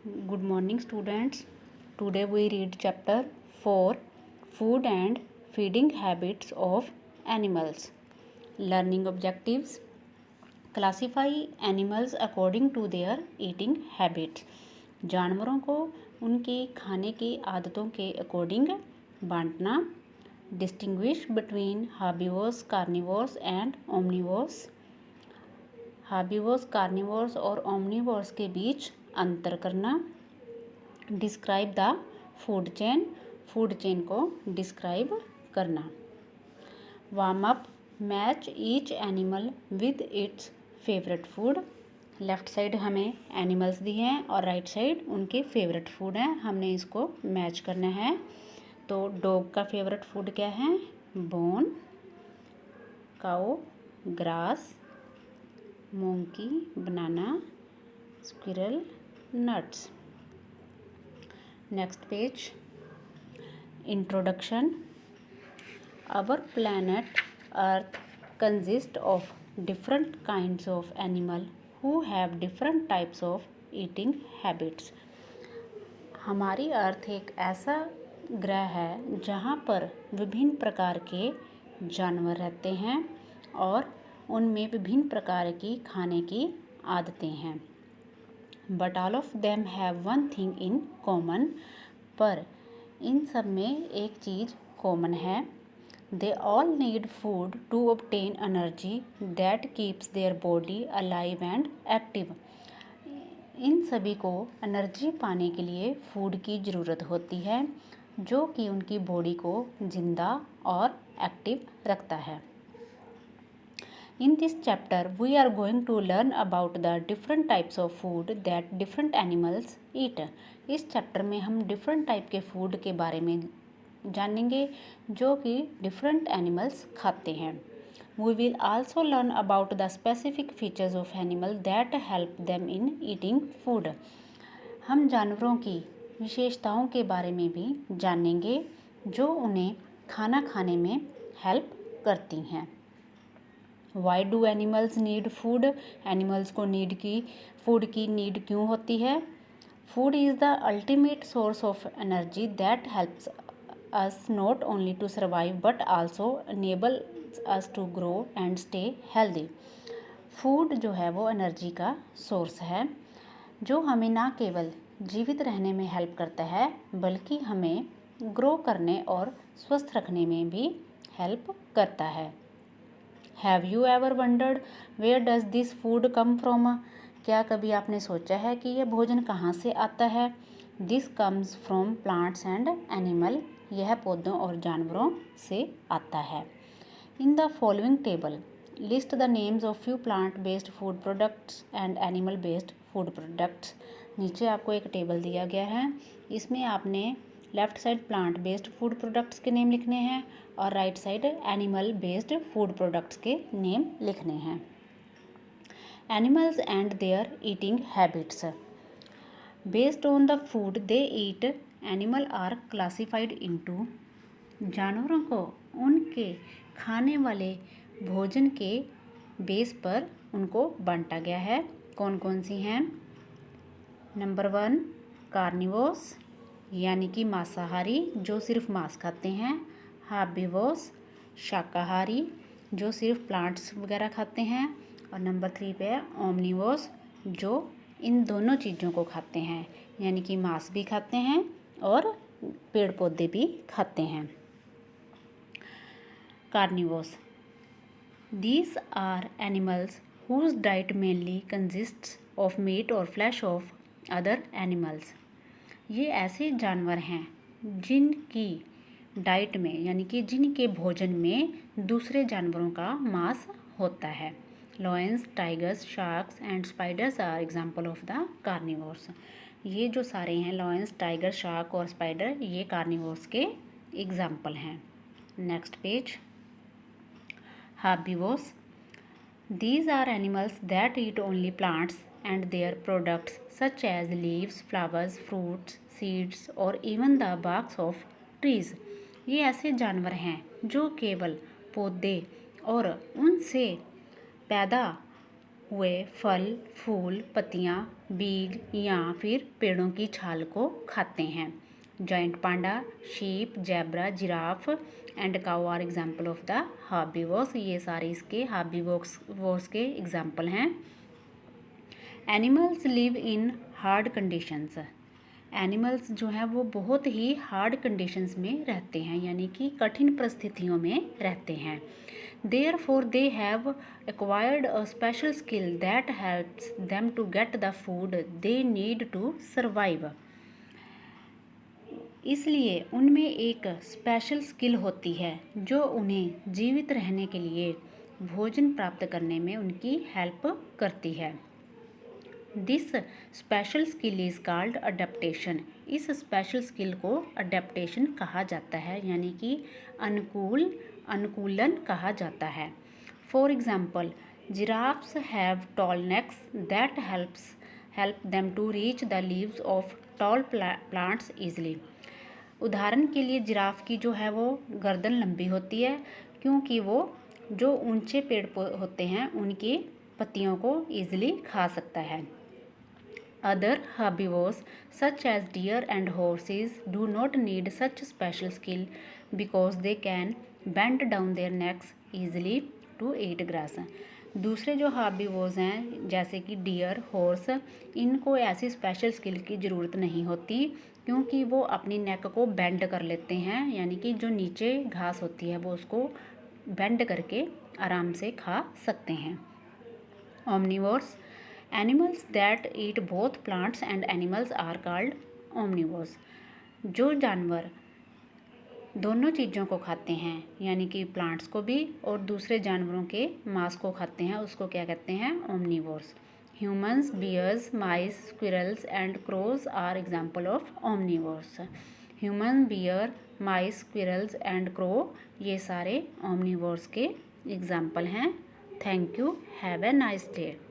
Good morning, students. Today we read chapter 4, Food and Feeding Habits of Animals. Learning objectives: classify animals according to their eating habits. जानवरों को उनके खाने की आदतों के according बांटना. Distinguish between herbivores, carnivores and omnivores. Herbivores, carnivores और omnivores के बीच अंतर करना. Describe the food chain, food chain को डिस्क्राइब करना. Warm up: match each animal with its favourite food. Left side हमें एनिमल्स दिए हैं और राइट साइड उनके फेवरेट फूड हैं. हमने इसको मैच करना है. तो डॉग का फेवरेट फूड क्या है? Bone. Cow grass. Monkey banana. Squirrel nuts. Next page. Introduction. Our planet earth consist of different kinds of animal who have different types of eating habits. हमारी अर्थ एक ऐसा ग्रह है जहाँ पर विभिन्न प्रकार के जानवर रहते हैं और उनमें विभिन्न प्रकार की खाने की आदतें हैं. But all of them have one thing in common. पर इन सब में एक चीज़ कॉमन है. They all need food to obtain energy that keeps their body alive and active. इन सभी को एनर्जी पाने के लिए फूड की ज़रूरत होती है जो कि उनकी बॉडी को ज़िंदा और एक्टिव रखता है. In this chapter, we are going to learn about the different types of food that different animals eat. इस चैप्टर में हम डिफरेंट टाइप के फूड के बारे में जानेंगे जो कि डिफरेंट एनिमल्स खाते हैं. We will also learn about the specific features of animal that help them in eating food. हम जानवरों की विशेषताओं के बारे में भी जानेंगे जो उन्हें खाना खाने में हेल्प करती हैं. Why do animals need food. Animals को फूड की नीड क्यों होती है? Food is the ultimate source of energy that helps us not only to survive but also enables us to grow and stay healthy. Food जो है वो energy का source है जो हमें ना केवल जीवित रहने में हेल्प करता है बल्कि हमें ग्रो करने और स्वस्थ रखने में भी हेल्प करता है. Have you ever wondered where does this food come from. क्या कभी आपने सोचा है कि यह भोजन कहाँ से आता है? This comes from plants and animal. यह पौधों और जानवरों से आता है. In the following table list the names of few plant based food products and animal based food products. नीचे आपको एक टेबल दिया गया है. इसमें आपने left side plant based food products के नेम लिखने हैं और right side animal based food products के नेम लिखने हैं. Animals and their eating habits. Based on the food they eat animal are classified into. जानवरों को उनके खाने वाले भोजन के बेस पर उनको बांटा गया है. कौन कौन सी हैं? नंबर 1 कार्निवोर्स यानी कि मांसाहारी जो सिर्फ मांस खाते हैं. हार्बीवोर्स शाकाहारी जो सिर्फ प्लांट्स वगैरह खाते हैं. और नंबर 3 पे है ओमनिवोर्स जो इन दोनों चीज़ों को खाते हैं यानी कि मांस भी खाते हैं और पेड़ पौधे भी खाते हैं. Carnivores. These are animals whose diet mainly consists of meat or flesh of other animals. ये ऐसे जानवर हैं जिनकी डाइट में यानी कि जिनके भोजन में दूसरे जानवरों का मांस होता है. Lions, tigers, sharks and spiders are example of the carnivores. ये जो सारे हैं लॉयंस, टाइगर, शार्क और स्पाइडर ये कार्निवोर्स के एग्जाम्पल हैं. Next page. Herbivores. These are animals that eat only plants and their products such as leaves, flowers, fruits, seeds or even the barks of trees. ये ऐसे जानवर हैं जो केवल पौधे और उनसे पैदा हुए फल, फूल, पत्तियाँ, बीज या फिर पेड़ों की छाल को खाते हैं। Giant panda, sheep, zebra, giraffe and cow are example of the herbivores. ये सारे इसके हार्बीवोर्स के एग्जाम्पल हैं। Animals live in hard conditions. Animals जो हैं वो बहुत ही हार्ड कंडीशंस में रहते हैं, यानी कि कठिन परिस्थितियों में रहते हैं। Therefore, they have acquired a special skill that helps them to get the food they need to survive. इसलिए उनमें एक स्पेशल स्किल होती है जो उन्हें जीवित रहने के लिए भोजन प्राप्त करने में उनकी हेल्प करती है। This special skill is called adaptation. इस स्पेशल स्किल को अडेप्टेशन कहा जाता है, यानी कि अनुकूलन कहा जाता है। For example, giraffes have tall necks that help them to reach the leaves of tall plants easily. उदाहरण के लिए जिराफ की जो है वो गर्दन लंबी होती है, क्योंकि वो जो ऊंचे पेड़ होते हैं उनकी पत्तियों को ईजिली खा सकता है। Other herbivores such as deer and horses do not need such special skill because they can bend down their necks easily to eat grass. दूसरे जो हार्बीवोर्स हैं जैसे कि डियर, हॉर्स, इनको ऐसी स्पेशल स्किल की ज़रूरत नहीं होती, क्योंकि वो अपनी नेक को बेंड कर लेते हैं, यानी कि जो नीचे घास होती है वो उसको बेंड करके आराम से खा सकते हैं। Omnivores, animals that eat both plants and animals are called omnivores. जो जानवर दोनों चीज़ों को खाते हैं, यानी कि प्लांट्स को भी और दूसरे जानवरों के मांस को खाते हैं, उसको क्या कहते हैं? Omnivores. Humans, bears, mice, squirrels and crows are example of omnivores. Human, bear, mice, squirrels and crow, ये सारे ओमनिवोर्स के एग्जाम्पल हैं। Thank you. Have a nice day.